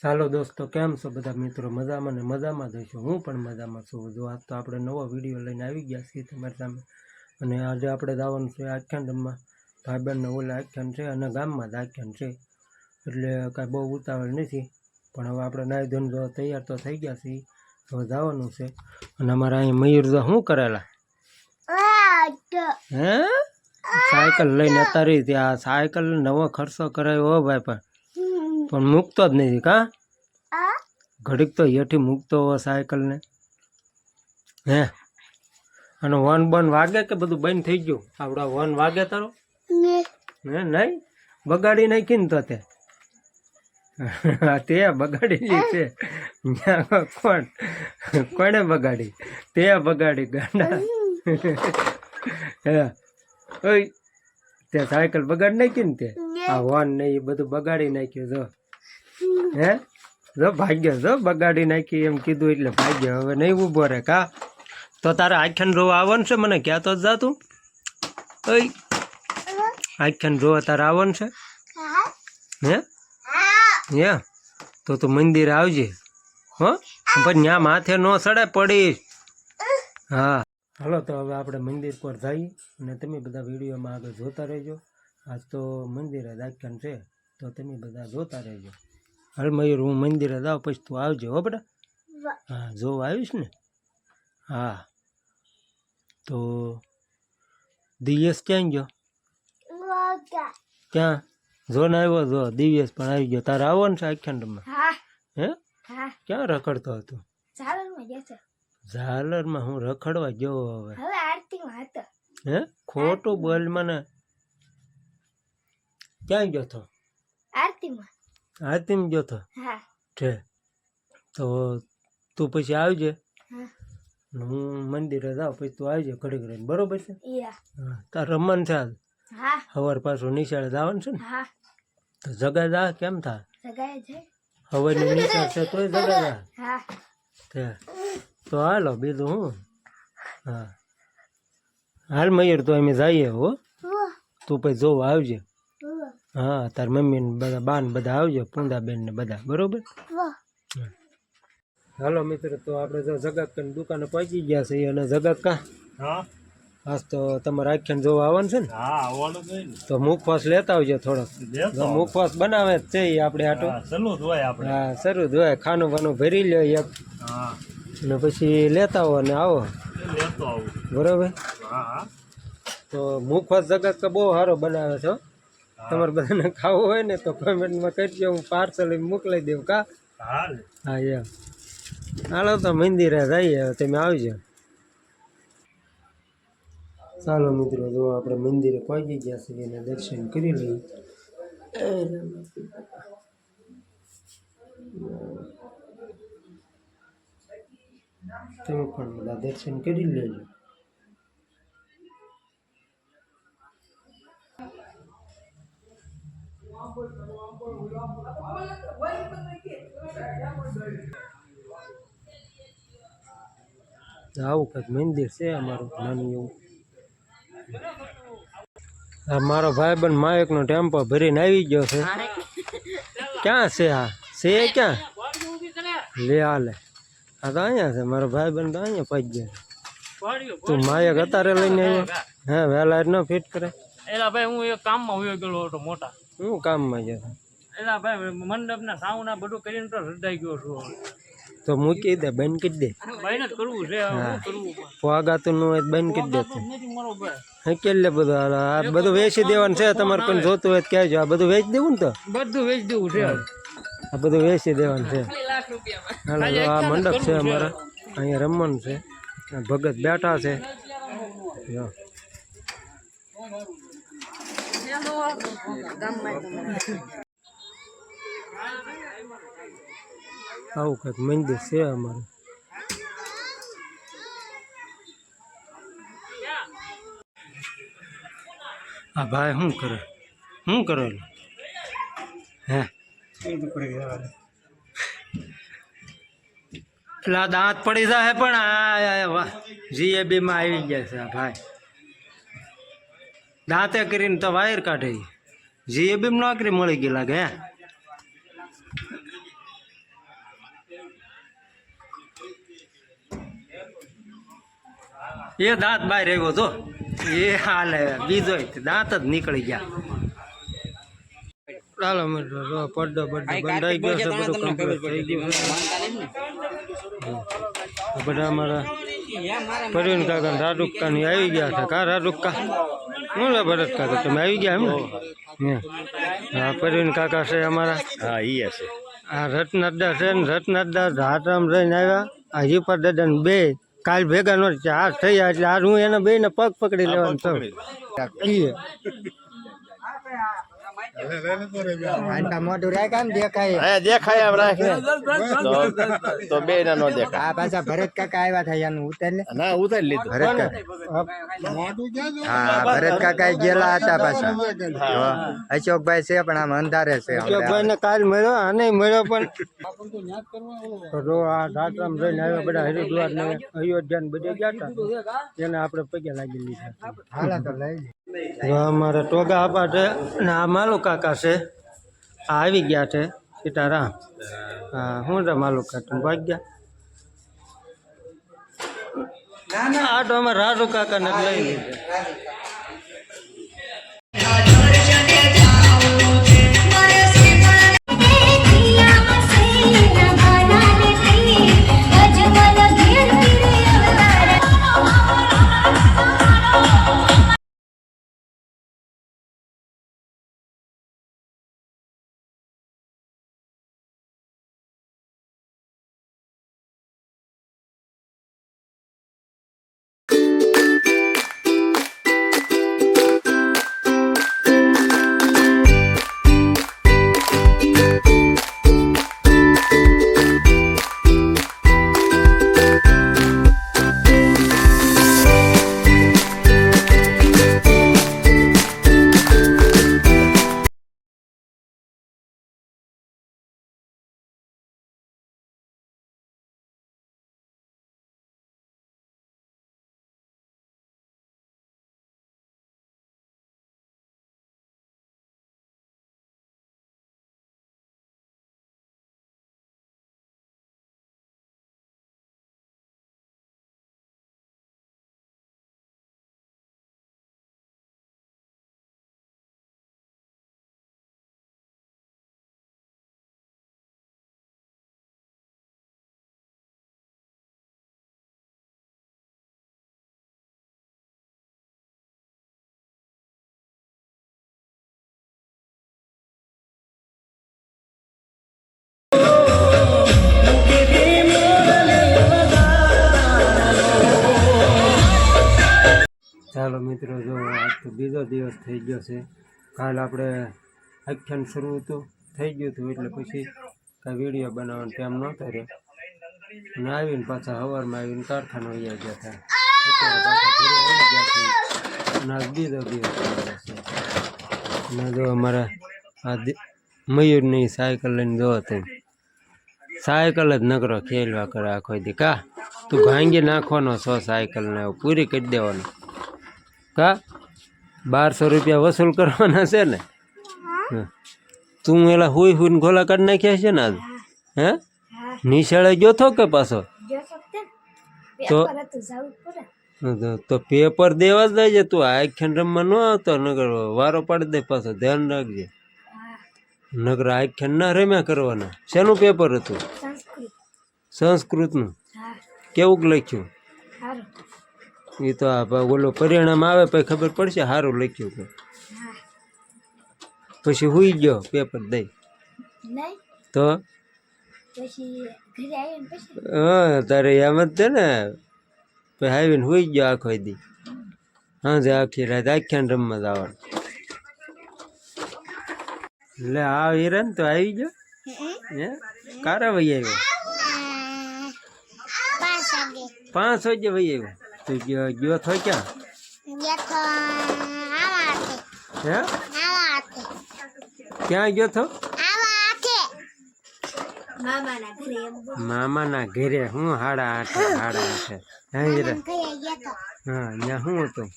ચાલો દોસ્તો, કેમ છો બધા મિત્રો? મજામાં ને મજામાં જ હશો. હું પણ મજામાં છું. જો આજ તો આપણે નવો વિડીયો લઈને આવી ગયા છીએ તમારી સામે. અને આજે આપણે જવાનું છે આખ્યાન રમવા. ભાઈબંધને ઓલે આખ્યાન છે અને ગામમાં જ આખ્યાન છે, એટલે કાંઈ બહુ ઉતાવળ નથી. પણ હવે આપણે નાહી ધોઈને તૈયાર તો થઈ ગયા છીએ, હવે જવાનું છે. અને અમારા અહીં મયુર શું કરેલા હે સાયકલ લઈને અતારી ત્યાં સાયકલ નવો ખર્ચો કરાયો હો ભાઈ, પણ મૂકતો જ નથી. કા ઘડીક તો હેઠી મૂકતો હોય સાયકલને હે. અને વન બન વાગે કે બધું બંધ થઈ ગયું? આપડા વન વાગે તારો હે નહીં બગાડી નાખી ને તો તે બગાડી છે. કોણે બગાડી? તે બગાડી ગાંડા હે. ઓય તે સાયકલ બગાડી નાખી ને તે આ વન ને એ બધું બગાડી નાખ્યું. જો હે જો ભાગ્ય જો બગાડી નાખી એમ કીધું એટલે ભાગ્ય. હવે નહીં ઊભો રે કા? તો તારે આખ્યાન જોવા આવવાનું છે? મને ક્યાં તો જ જા તું. ઓય આખ્યાન જોવા તારે આવવાનું છે હે? હે તો તું મંદિરે આવજે હો, પણ ત્યાં માથે ન સડે પડીશ. હા હાલો, તો હવે આપણે મંદિર પર જઈએ અને તમે બધા વિડીયોમાં આગળ જોતા રહેજો. આજ તો મંદિરે જ આખ્યાન છે, તો તમે બધા જોતા રહેજો. હાલ મયુર, હું મંદિરે જાઉં પછી તું આવજે હો બેટા. હા જોવા આવીશ ને. હા તો દિવ્યેશ ક્યાં ગયો? ક્યાં જોને આવ્યો? જો દિવ્યેશ પણ આવી ગયો. તારે આવવાનું છે આખ્યાન રમવા હે? ક્યાં રખડતો હતો? ઝાલરમાં હું રખડવા ગયો હવે હે? ખોટું બોલ મને. ક્યાં ગયો તો? આરતીમાં ગયો તો છે. તો તું પછી આવજે, હું મંદિરે જાઉં પછી તું આવજે ઘડીક રહીને, બરોબર છે? હા તાર રમવાનું છે આજ? સવાર પાછું નિશાળે જવાનું છે ને, તો જગા જા કેમ થા? સવારની નિશાળ છે તોય જગા જા. તો હાલો બીજું હું. હા હાલ મયુર, તો અમે જઈએ હો. તું પછી જોવા આવજે. હા તાર મમ્મી ને બધા બા ને બધા આવજો, પૂંદાબેન ને બધા, બરોબર? હાલો મિત્રો, તો આપણે જો જગત દુકાને પહોંચી ગયા છીએ. અને જગત કા આજ તો તમારે આખ્યાન જોવા આવવાનું છે ને, તો મુખવાસ લેતા આવજો થોડોક. મુખવાસ બનાવે જ છે આપણે આટો. હા શરૂ જ હોય. ખાનું બાનું ભરી લ્યો એક, અને પછી લેતા આવો અને આવો, બરોબર? તો મુખવાસ જગત બહુ સારો બનાવે છે. તમારે બધાને ખાવું હોય ને તો કમેન્ટમાં કરજો, હું પાર્સલ મોકલાઈ દઉં. કા હા એમ. હાલો તો મંદિરે જઈએ, તમે આવજો. ચાલો મિત્રો, જો આપણે મંદિરે પહોંચી ગયા છીએ અને દર્શન કરી લઈએ. તમે પણ બધા દર્શન કરી લેજો. આવું કંઈક મંદિર છે અમારું નાનું એવું. આ મારો ભાઈબંધ માયકનો ટેમ્પો ભરીને આવી ગયો છે. ક્યાં છે આ? છે ક્યાં? લે હાલે. આ તો અહીંયા છે મારો ભાઈબંધ, તો અહીંયા પહોંચી ગયા. તું માયક અત્યારે લઈને આવ્યો? હે વહેલા ન ફિટ કરે? એલા ભાઈ હું એક કામમાં વયો ગયેલો હતો મોટા. શું કામમાં ગયા? એલા ભાઈ મંડપના સાઉન્ડ બધું કરીને તો રડાઈ ગયો છું. તો મૂકી દે, બંધ કરી દે. બંધ જ કરવું છે. હા વાગાતું નું હોય બંધ કરી દે. બરોબર કેટલે બધું આ બધું વેચી દેવાનું છે. તમારે કોઈ જોતું હોય કહેજો. આ બધું વેચી દેવું ને? તો બધું વેચી દેવું છે. આ બધું વેચી દેવાનું છે. હાલો, આ મંડપ છે અમારા, અહીંયા રમવાનું છે. ભગત બેઠા છે. આવું કંઈક મંદિર છે અમારું. આ ભાઈ શું કરે? શું કરે હે? એટલે આ દાંત પડી જાય પણ આ જીએબી માં આવી ગયા છે. આ ભાઈ દાંતે કરીને તો વાયર કાઢે. જીએબી નોકરી મળી ગઈ લાગે. હે એ દાંત બહાર આવ્યો તો એ હાલે બીજો દાંત જ નીકળી ગયા. ચાલો મિત્રો જો પડદો બંધાઈ ગયો છે, બધું કમ્પ્લીટ થઈ ગયું છે. બધા અમારા પ્રવીણ કાકા રાજુક્કા ની આવી ગયા છે. કા રાજુક્કા શું રે ભરત કાકા તમે આવી ગયા એમ ને? હા પ્રવીણ કાકા છે અમારા. હા ઈ છે. આ રત્નાદા છે ને રત્નાદા હાથરામ રહીને આવ્યા. આ હિપર દાદા ને બે કાલ ભેગા નો હાથ થયા એટલે આજ હું એના બે ને પગ પકડી લેવાનું છું. દેખાય એમ રાખે તો બે ના નો દેખાય. પાછા ભરત કાકા આવ્યા હતા એનું ઉતાર લે. ના ઉતારી લીધું. ભરત હા ભરત કાકા ગયેલા હતા પાછા. અશોકભાઈ છે પણ આમ અંધારે છે. અશોકભાઈ ને કાલ મળ્યો આને મળ્યો પણ તો આ રાતરામ રહીને આવ્યા બધા હરિદ્વાર ને અયોધ્યા ને બધે ગયા હતા એને આપણે પગે લાગી લીધા. હાલા તો લઈ અમારા ટોગા આપા છે ને આ માલુ કાકા છે. આ આવી ગયા છે સીતારામ. હા શું છે માલુ કાકા ભાગ ગયા. આ તો અમારા રાજુ કાકા ને લઈ લીધા. ચાલો મિત્રો જો આજ તો બીજો દિવસ થઈ ગયો છે. કાલ આપણે આખ્યાન શરૂ હતું થઈ ગયું હતું એટલે પછી કાંઈ વિડીયો બનાવવાનો ટાઈમ નહોતો રહ્યો અને આવીને પાછા સવારમાં આવીને કારખાનો અહીંયા ગયા હતા. અત્યારે પાછા ઘરે આવી ગયા છે અને આજ બીજો દિવસ થઈ ગયો છે. અને જો અમારા આ મયુરની સાયકલ લઈને જો તમે સાયકલ જ નકરો ખેલવા કરે આખો દી. કા તું ભાંગી નાખવાનો છો સાયકલને પૂરી કરી દેવાનો. કા 1200 રૂપિયા વસૂલ કરવાના છે ને? તું એલા હુઈ હુઈને ગોલા કાઢી નાખ્યા છે ને આજ? હે નિશાળે ગયો થો કે પાછો? તો પેપર દેવા જ જાય. તું આખ્યાન રમવા ન આવતો નગર વારો પાડી દે પાછો. ધ્યાન રાખજે નગર આખ્યાન ના રમ્યા કરવાના. શેનું પેપર હતું? સંસ્કૃતનું. કેવું લખ્યું? એ તો ઓલો પરિણામ આવે પછી ખબર પડશે સારું લખ્યું કે પછી હુઈ ગયો પેપર દઈ તો હા તારે એમ જ છે ને. પછી આવીને હુઈ ગયો આખો દી. હા જે આખી રાત આખ્યાન રમવા જવાનું. એટલે આ હિરન તો આવી ગયો હે કારા વહી આવ્યો 5 વાગે વહી આવ્યો. તું ગયો થો ક્યાં? હે ક્યાં ગયો થો? મામાના ઘરે. હું 8:30 હા હીરા. હા ત્યાં શું હતું?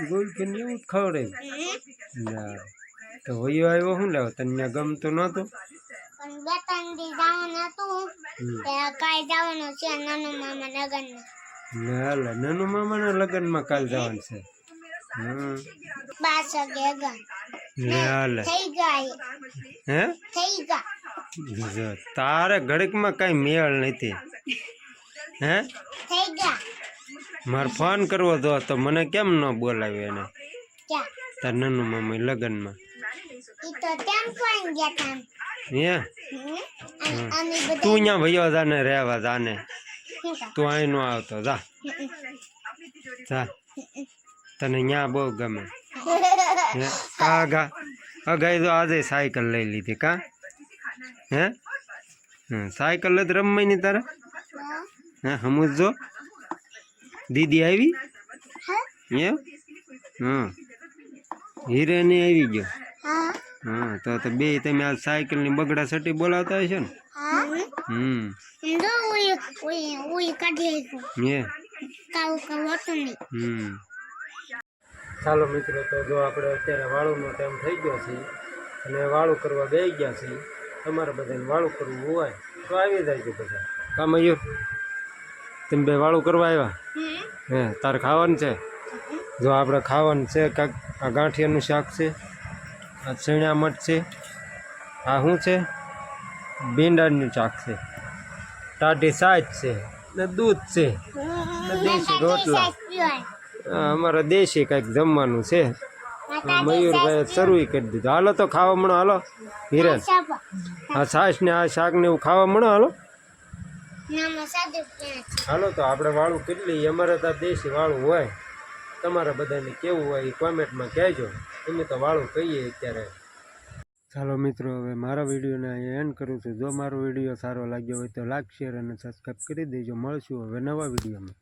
ગુલફીન એવું જ ખવડાવ્યું. તો વયો આવ્યો શું લેવો? તને ગમતું નહોતું? પણ બે ત્રણ દી જવાનું હતું તે કાંઈ જવાનું છે નાનું મામા લગનમાં હાલે નાનું મામાના લગ્નમાં કાલ જવાનું છે. 5 વાગે ગન હાલે થઈ ગયા હે થઈ ગયા જો તારે ઘડીકમાં કઈ મેળ નથી હે થઈ ગયા મારે ફોન કરવો તો મને કેમ ન બોલાવ્યો એને ક્યાં તાર નાનું મામા લગ્નમાં ઈ તો તેમ પણ ગયા તા હે અને તું બધા અહીંયા ભૈયો જાને રહેવા જાને શું કામ? તું અહીં નો આવતો જા જા તને અહીંયા બહુ ગમે હે આગા અગાઈ તો આજે સાયકલ લઈ લીધી કા હે સાયકલ જ રમવાની તારે હે સમજો દીદી આવી હે હિરેની આવી ગયો હા તો બે તમે આ સાયકલની બગડા સટી બોલાવતા હશો ને હા ndo uy કાઢી હે કાવ કાવ હતું નહીં ચાલો મિત્રો તો જો આપણે અત્યારે વાળુનો ટાઈમ થઈ ગયો છે અને વાળું કરવા બેસી ગયા છે. તમારે બધાને વાળું કરવું હોય તો આવી જાય છે બધા કામ આવ્યું તમે બે વાળું કરવા આવ્યા હે તારે ખાવાનું છે જો આપણે ખાવાનું છે કાંક આ ગાંઠિયાનું શાક છે આ ચણા મઠ છે આ શું છે ભીંડાનું શાક છે ટાઢી સાજ છે ને દૂધ છે ને દેશી રોટલા અમારે દેશી કંઈક જમવાનું છે. મયુરભાઈ શરૂ કરી દીધું હાલો તો ખાવા મળો હાલો હિરેન આ છાશ ને આ શાક ને એવું ખાવા મળો હાલો હાલો તો આપણે વાળું કેટલી અમારે તો દેશી વાળું હોય તમારે બધાને કેવું હોય એ કોમેન્ટમાં કહેજો અમે તો વાળું કહીએ અત્યારે. ચાલો મિત્રો હવે મારા વિડીયોને અહીંયા એન્ડ કરું છું. જો મારો વિડીયો સારો લાગ્યો હોય તો લાઈક શેર અને સબસ્ક્રાઈબ કરી દેજો. મળશું હવે નવા વિડીયોમાં.